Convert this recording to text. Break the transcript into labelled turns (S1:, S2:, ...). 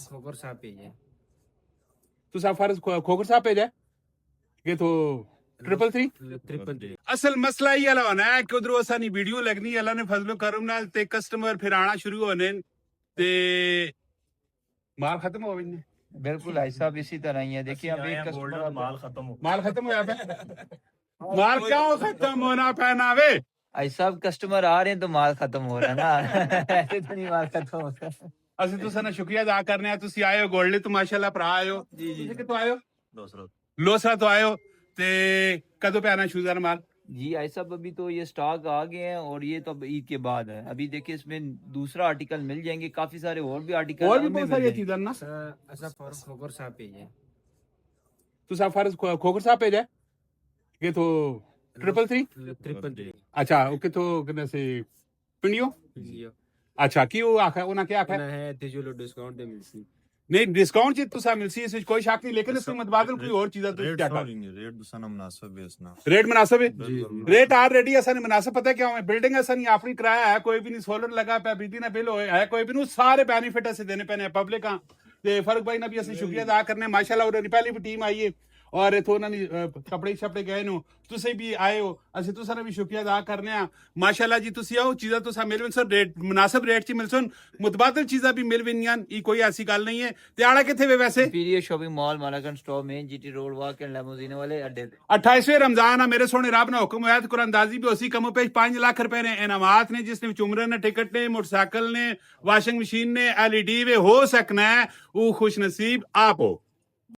S1: खोखर साहब पेज है।
S2: ਤੁਸੀਂ ਫਰਜ਼ ਖੋਖਰ ਸਾਹਿਬ ਭੇਜਿਆ ਕਿਥੋਂ 333 ਅਸਲ ਮਸਲਾ ਇਹ ਵਾਲਾ ਹੋਣਾ ਹੈ ਕਿ ਉਧਰੋਂ ਅਸਾਂ ਦੀ ਵੀਡੀਓ ਲੱਗਣੀ ਅੱਲਾ ਨੇ ਫਜ਼ਲੋ ਕਰਮ ਨਾਲ ਤੇ ਕਸਟਮਰ ਫਿਰ ਆਣਾ ਸ਼ੁਰੂ ਹੋਣੇ ਤੇ ਮਾਲ ਖਤਮ ਹੋ ਗਏ
S3: बिल्कुल भाई साहब इसी तरह ही है। देखिए अभी कस्टमर
S2: माल खत्म होया पे माल क्यों खत्म होना पैना वे
S3: भाई साहब कस्टमर आ रहे हैं तो माल खत्म हो रहा है ना ऐसे तो नहीं माल खत्म होता।
S2: ਅਸੀਂ ਤੁਸਾਂ ਦਾ ਸ਼ੁਕਰੀਆ ਅਦਾ ਕਰਨੇ ਆ ਤੁਸੀਂ ਆਏ ਹੋ ਗੋਲਡੇ ਤੋਂ ਮਾਸ਼ਾਅੱਲਾ ਭਰਾ ਆਏ ਹੋ
S1: जी जी
S2: ਤੁਸੀਂ ਕਿੱਥੋਂ ਆਏ ਹੋ ਲੋਸਰਾ ਤੋਂ ਆਏ ਹੋ ਤੇ ਕਦੋਂ पे आना शूज़ और माल
S3: जी भाई साहब अभी तो ये स्टॉक आ गए हैं और ये तो अब ईद के बाद है। अभी देखिए इसमें दूसरा आर्टिकल मिल जाएंगे, काफी सारे और भी आर्टिकल
S2: और भी बहुत सारी चीज़ें ना
S1: ऐसा फर्ज खोखर साहब पेज है।
S2: तुसा फर्ज खोखर साहब भेजा किथों 333 अच्छा वो किथों किन्ने से पिंडियो अच्छा की वो आखा उन्हें क्या आखा
S1: है ते जो लो डिस्काउंट दे मिलसी
S2: नहीं डिस्काउंट जी तुसा मिलसी इसमें कोई शक नहीं लेकिन इसमें मुतबादल कोई और चीज़ तो क्या कर
S4: रेट दूसरा मुनासिब बेचना
S2: रेट मुनासिब है रेट ऑलरेडी ऐसा नहीं मुनासिब पता है क्या है बिल्डिंग ऐसा नहीं अपनी किराया है कोई भी नहीं सोलर लगा पे बिजली ना बिल है कोई भी नहीं सारे बेनिफिट ऐसे देने पैने पब्लिक का ते फर्क भाई ना भी असं शुक्रिया अदा करने माशाल्लाह और पहली भी टीम आई है और इथों उन्होंने कपड़े शपड़े गए नो तुसी भी आए हो असं तुसा भी शुक्रिया अदा करने माशाल्लाह जी तुसी आओ चीज़ा तुसा मिल वन सर रेट मुनासिब रेट च मिल सन मुतबादल चीज़ा भी मिल वन ये कोई ऐसी गल नहीं है ते आड़ा किथे वे वैसे
S3: पीरियड शॉपिंग मॉल मालाकन स्टॉप में GT road walk and limousine वाले अड्डे
S2: 28वें रमजान है मेरे सोने रब ने हुक्म है कुरानदाजी भी उसी कमों पे 5 लाख रुपए ने इनामात ने जिसने उम्र ने टिकट ने मोटरसाइकिल ने वाशिंग मशीन ने LED वे हो सकना है वो खुश नसीब आप हो।